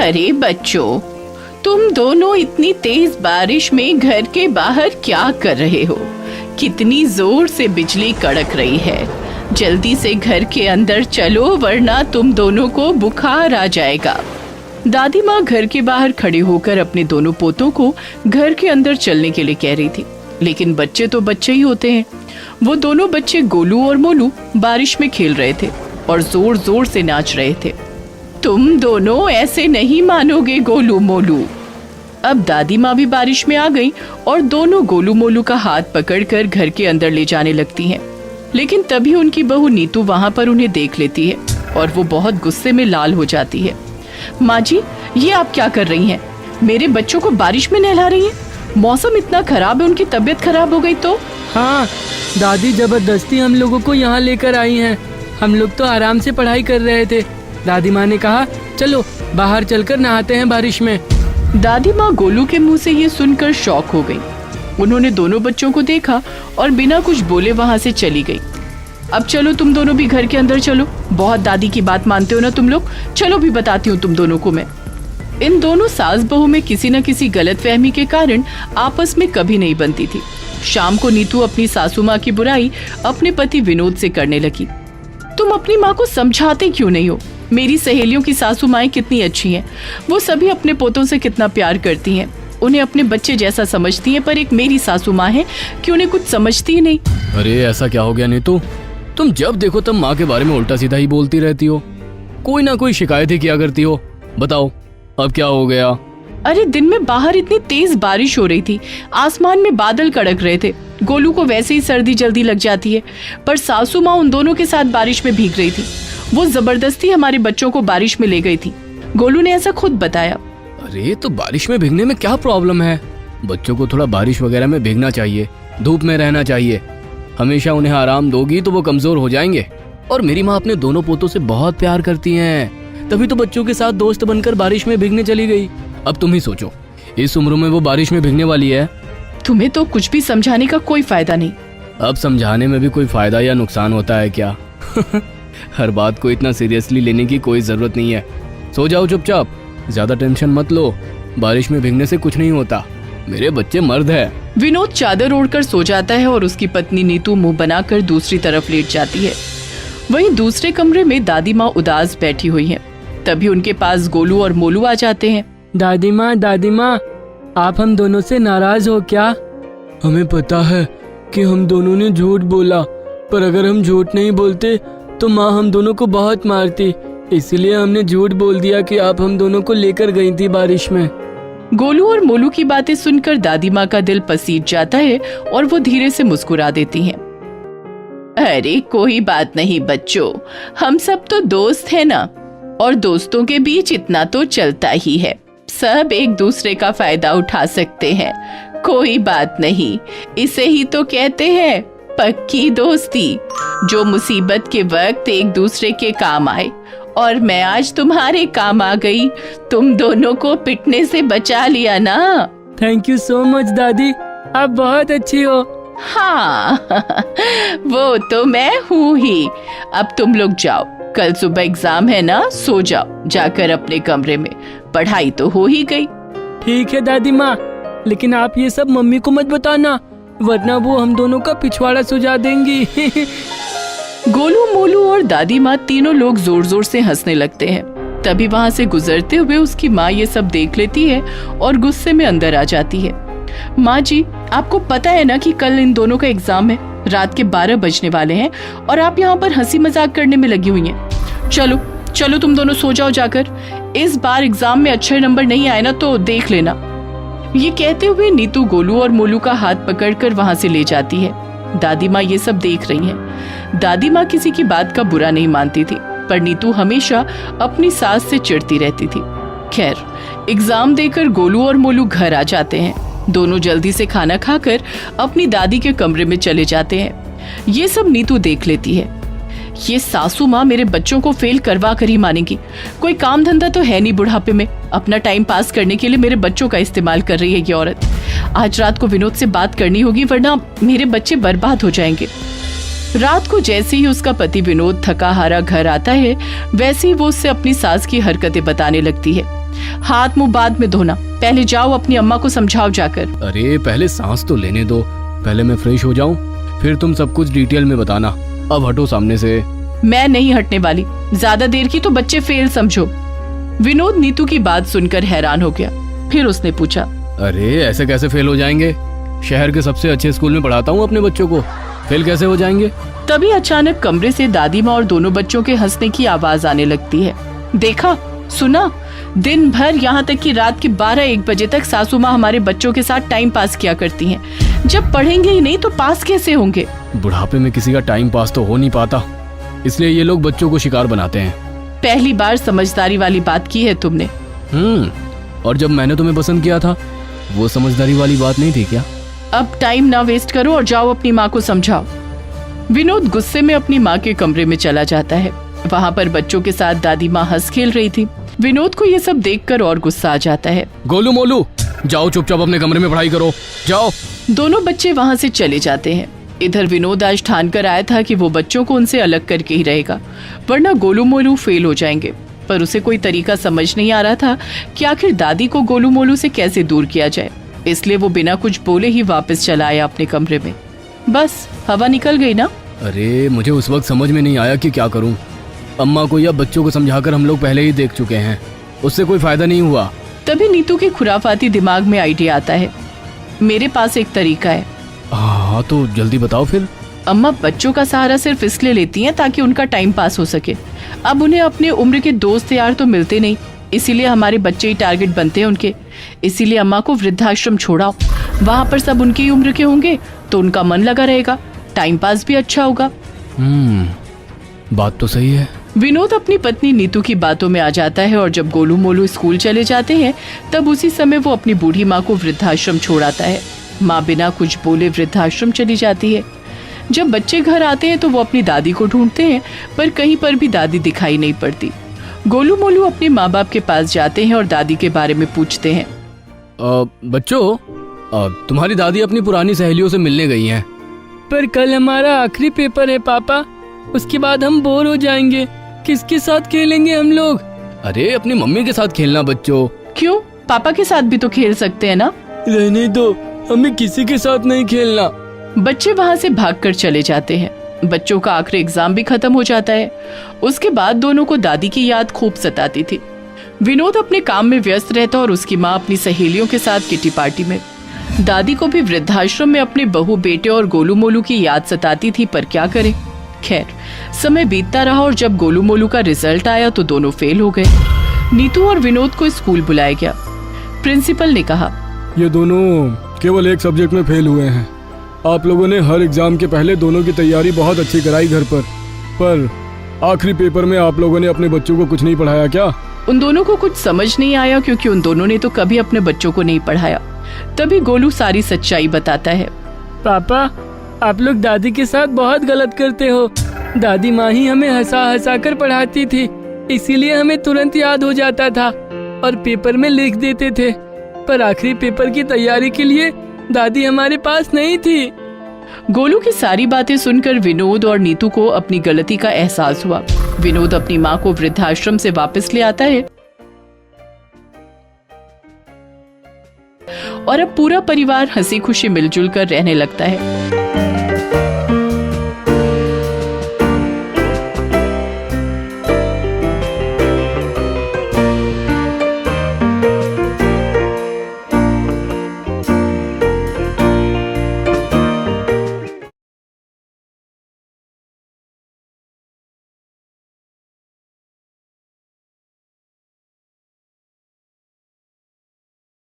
अरे बच्चों, तुम दोनों इतनी तेज बारिश में घर के बाहर क्या कर रहे हो? कितनी जोर से बिजली कड़क रही है। जल्दी से घर के अंदर चलो वरना तुम दोनों को बुखार आ जाएगा। दादी माँ घर के बाहर खड़े होकर अपने दोनों पोतों को घर के अंदर चलने के लिए कह रही थी, लेकिन बच्चे तो बच्चे ही होते हैं। वो दोनों बच्चे गोलू और मोलू बारिश में खेल रहे थे और जोर जोर से नाच रहे थे। तुम दोनों ऐसे नहीं मानोगे गोलू मोलू। अब दादी माँ भी बारिश में आ गई और दोनों गोलू मोलू का हाथ पकड़कर घर के अंदर ले जाने लगती हैं। लेकिन तभी उनकी बहू नीतू वहां पर उन्हें देख लेती है और वो बहुत गुस्से में लाल हो जाती है। माँ जी, ये आप क्या कर रही हैं? मेरे बच्चों को बारिश में नहला रही हैं? मौसम इतना खराब है, उनकी तबीयत खराब हो गई तो? हाँ दादी, जबरदस्ती हम लोगों को यहाँ लेकर आई हैं। हम लोग तो आराम से पढ़ाई कर रहे थे। दादी माँ ने कहा चलो बाहर चलकर नहाते हैं बारिश में। दादी माँ गोलू के मुंह से ये सुनकर शॉक हो गई। उन्होंने दोनों बच्चों को देखा और बिना कुछ बोले वहाँ से चली गई। अब चलो तुम दोनों भी घर के अंदर चलो। बहुत दादी की बात मानते हो ना तुम लोग। चलो भी बताती हूँ तुम दोनों को मैं। इन दोनों सास बहू में किसी न किसी गलतफहमी के कारण आपस में कभी नहीं बनती थी। शाम को नीतू अपनी सासू माँ की बुराई अपने पति विनोद से करने लगी। तुम अपनी माँ को समझाते क्यों नहीं हो? मेरी सहेलियों की सासू माएं कितनी अच्छी हैं। वो सभी अपने पोतों से कितना प्यार करती हैं, उन्हें अपने बच्चे जैसा समझती हैं, पर एक मेरी सासू माँ है कि उन्हें कुछ समझती ही नहीं। अरे ऐसा क्या हो गया नीतू? तुम जब देखो तब माँ के बारे में उल्टा सीधा ही बोलती रहती हो। कोई ना कोई शिकायत ही किया करती हो। बताओ अब क्या हो गया? अरे दिन में बाहर इतनी तेज बारिश हो रही थी, आसमान में बादल कड़क रहे थे। गोलू को वैसे ही सर्दी जल्दी लग जाती है, पर सासू माँ उन दोनों के साथ बारिश में भीग रही थी। वो जबरदस्ती हमारे बच्चों को बारिश में ले गई थी। गोलू ने ऐसा खुद बताया। अरे तो बारिश में भीगने में क्या प्रॉब्लम है? बच्चों को थोड़ा बारिश वगैरह में भीगना चाहिए, धूप में रहना चाहिए। हमेशा उन्हें आराम दोगी तो वो कमजोर हो जाएंगे। और मेरी माँ अपने दोनों पोतों से बहुत प्यार करती हैं, तभी तो बच्चों के साथ दोस्त बनकर बारिश में भीगने चली गई। अब तुम ही सोचो, इस उम्र में वो बारिश में भीगने वाली है। तुम्हें तो कुछ भी समझाने का कोई फायदा नहीं। अब समझाने में भी कोई फायदा या नुकसान होता है क्या? हर बात को इतना सीरियसली लेने की कोई जरूरत नहीं है। सो जाओ चुपचाप, ज्यादा टेंशन मत लो। बारिश में भीगने से कुछ नहीं होता, मेरे बच्चे मर्द है। विनोद चादर ओढ़कर सो जाता है और उसकी पत्नी नीतू मुंह बनाकर दूसरी तरफ लेट जाती है। वहीं दूसरे कमरे में दादी माँ उदास बैठी हुई है। तभी उनके पास गोलू और मोलू आ जाते हैं। दादी माँ, आप हम दोनों से नाराज हो क्या? हमें पता है कि हम दोनों ने झूठ बोला, पर अगर हम झूठ नहीं बोलते तो माँ हम दोनों को बहुत मारती। इसलिए हमने झूठ बोल दिया कि आप हम दोनों को लेकर गई थी बारिश में। गोलू और मोलू की बातें सुनकर दादी माँ का दिल पसीज जाता है और वो धीरे से मुस्कुरा देती हैं। अरे कोई बात नहीं बच्चों, हम सब तो दोस्त हैं ना, और दोस्तों के बीच इतना तो चलता ही है। सब एक दूसरे का फायदा उठा सकते हैं, कोई बात नहीं। इसे ही तो कहते हैं पक्की दोस्ती, जो मुसीबत के वक्त एक दूसरे के काम आए। और मैं आज तुम्हारे काम आ गई, तुम दोनों को पिटने से बचा लिया ना। थैंक यू सो मच दादी, आप बहुत अच्छी हो। हाँ वो तो मैं हूँ ही। अब तुम लोग जाओ, कल सुबह एग्जाम है ना, सो जाओ जाकर अपने कमरे में। पढ़ाई तो हो ही गई। ठीक है दादी माँ, लेकिन आप ये सब मम्मी को मत बताना, वरना वो हम दोनों का पिछवाड़ा सुझा देंगी। गोलू, मोलू और दादी माँ तीनों लोग जोर जोर से हंसने लगते हैं। तभी वहाँ से गुजरते हुए उसकी माँ ये सब देख लेती है और गुस्से में अंदर आ जाती है। माँ जी, आपको पता है ना कि कल इन दोनों का एग्जाम है, रात के 12 बजने वाले हैं और आप यहाँ पर हंसी मजाक करने में लगी हुई हैं। चलो चलो तुम दोनों सो जाओ जाकर। इस बार एग्जाम में अच्छे नंबर नहीं आए ना तो देख लेना। ये कहते हुए नीतू गोलू और मोलू का हाथ पकड़कर वहाँ से ले जाती है। दादी माँ ये सब देख रही हैं। दादी माँ किसी की बात का बुरा नहीं मानती थी, पर नीतू हमेशा अपनी सास से चिढ़ती रहती थी। खैर, एग्जाम देकर गोलू और मोलू घर आ जाते हैं। दोनों जल्दी से खाना खाकर अपनी दादी के कमरे में चले जाते हैं। ये सब नीतू देख लेती है। ये सासू माँ मेरे बच्चों को फेल करवा कर ही मानेगी। कोई काम धंधा तो है नहीं बुढ़ापे में, अपना टाइम पास करने के लिए मेरे बच्चों का इस्तेमाल कर रही है ये औरत। आज रात को विनोद से बात करनी होगी, वरना मेरे बच्चे बर्बाद हो जाएंगे। रात को जैसे ही उसका पति विनोद थका हारा घर आता है, वैसे ही वो उससे अपनी सास की हरकतें बताने लगती है। हाथ मुंह बाद में धोना, पहले जाओ अपनी अम्मा को समझाओ जाकर। अरे पहले सांस तो लेने दो, पहले मैं फ्रेश हो जाऊं, फिर तुम सब कुछ डिटेल में बताना। अब हटो सामने से। मैं नहीं हटने वाली, ज्यादा देर की तो बच्चे फेल समझो। विनोद नीतू की बात सुनकर हैरान हो गया। फिर उसने पूछा, अरे ऐसे कैसे फेल हो जाएंगे? शहर के सबसे अच्छे स्कूल में पढ़ाता हूँ अपने बच्चों को, फेल कैसे हो जाएंगे? तभी अचानक कमरे से दादी माँ और दोनों बच्चों के हंसने की आवाज आने लगती है। देखा, सुना, दिन भर यहाँ तक कि रात के 12-1 बजे तक सासू माँ हमारे बच्चों के साथ टाइम पास किया करती हैं। जब पढ़ेंगे ही नहीं तो पास कैसे होंगे? बुढ़ापे में किसी का टाइम पास तो हो नहीं पाता, इसलिए ये लोग बच्चों को शिकार बनाते हैं। पहली बार समझदारी वाली बात की है तुमने। और जब मैंने तुम्हें पसंद किया था वो समझदारी वाली बात नहीं थी क्या? अब टाइम ना वेस्ट करो और जाओ अपनी माँ को समझाओ। विनोद गुस्से में अपनी माँ के कमरे में चला जाता है। वहाँ पर बच्चों के साथ दादी माँ हंस खेल रही थी। विनोद को ये सब देखकर और गुस्सा आ जाता है। गोलू मोलू, जाओ चुपचाप अपने कमरे में पढ़ाई करो, जाओ। दोनों बच्चे वहाँ से चले जाते हैं। इधर विनोद आज ठान कर आया था कि वो बच्चों को उनसे अलग करके ही रहेगा, वरना गोलू मोलू फेल हो जाएंगे। पर उसे कोई तरीका समझ नहीं आ रहा था कि आखिर दादी को गोलू मोलू से कैसे दूर किया जाए। इसलिए वो बिना कुछ बोले ही वापस चला आया अपने कमरे में। बस हवा निकल गई ना। अरे मुझे उस वक्त समझ में नहीं आया कि क्या करूं। अम्मा को या बच्चों को समझाकर हम लोग पहले ही देख चुके हैं, उससे कोई फायदा नहीं हुआ। तभी नीतू के खुराफाती दिमाग में आइडिया आता है। मेरे पास एक तरीका है। हाँ तो जल्दी बताओ फिर। अम्मा बच्चों का सहारा सिर्फ इसलिए लेती हैं ताकि उनका टाइम पास हो सके। अब उन्हें अपने उम्र के दोस्त यार तो मिलते नहीं, इसीलिए हमारे बच्चे ही टारगेट बनते हैं उनके। इसीलिए अम्मा को वृद्धाश्रम छोड़ाओ, वहाँ पर सब उनकी उम्र के होंगे तो उनका मन लगा रहेगा, टाइम पास भी अच्छा होगा। बात तो सही है। विनोद अपनी पत्नी नीतू की बातों में आ जाता है और जब गोलू मोलू स्कूल चले जाते हैं तब उसी समय वो अपनी बूढ़ी माँ को वृद्धाश्रम छोड़ आता है। माँ बिना कुछ बोले वृद्धाश्रम चली जाती है। जब बच्चे घर आते हैं तो वो अपनी दादी को ढूंढते हैं, पर कहीं पर भी दादी दिखाई नहीं पड़ती। गोलू मोलू अपने माँ बाप के पास जाते हैं और दादी के बारे में पूछते हैं। बच्चों, तुम्हारी दादी अपनी पुरानी सहेलियों से मिलने गई हैं। पर कल हमारा आखिरी पेपर है पापा, उसके बाद हम बोर हो जाएंगे, किसके साथ खेलेंगे हम लोग? अरे अपनी मम्मी के साथ खेलना बच्चों। क्यों, पापा के साथ भी तो खेल सकते हैं ना। रहने दो, हमें किसी के साथ नहीं खेलना। बच्चे वहाँ से भागकर चले जाते हैं। बच्चों का आखिरी एग्जाम भी खत्म हो जाता है। उसके बाद दोनों को दादी की याद खूब सताती थी। विनोद अपने काम में व्यस्त रहता और उसकी माँ अपनी सहेलियों के साथ किटी पार्टी में। दादी को भी वृद्धाश्रम में अपने बहू बेटे और गोलू मोलू की याद सताती थी, पर क्या करे। खैर, समय बीतता रहा और जब गोलू मोलू का रिजल्ट आया तो दोनों फेल हो गए। नीतू और विनोद को स्कूल बुलाया गया। प्रिंसिपल ने कहा, ये दोनों केवल एक सब्जेक्ट में फेल हुए हैं। आप लोगों ने हर एग्जाम के पहले दोनों की तैयारी बहुत अच्छी कराई घर पर आखिरी पेपर में आप लोगों ने अपने बच्चों को कुछ नहीं पढ़ाया क्या? उन दोनों को कुछ समझ नहीं आया क्योंकि उन दोनों ने तो कभी अपने बच्चों को नहीं पढ़ाया। तभी गोलू सारी सच्चाई बताता है। पापा, आप लोग दादी के साथ बहुत गलत करते हो। दादी माँ ही हमें हंसा हंसा कर पढ़ाती थी, इसीलिए हमें तुरंत याद हो जाता था और पेपर में लिख देते थे। पर आखिरी पेपर की तैयारी के लिए दादी हमारे पास नहीं थी। गोलू की सारी बातें सुनकर विनोद और नीतू को अपनी गलती का एहसास हुआ। विनोद अपनी माँ को वृद्धाश्रम से वापस ले आता है और अब पूरा परिवार हंसी खुशी मिलजुल कर रहने लगता है।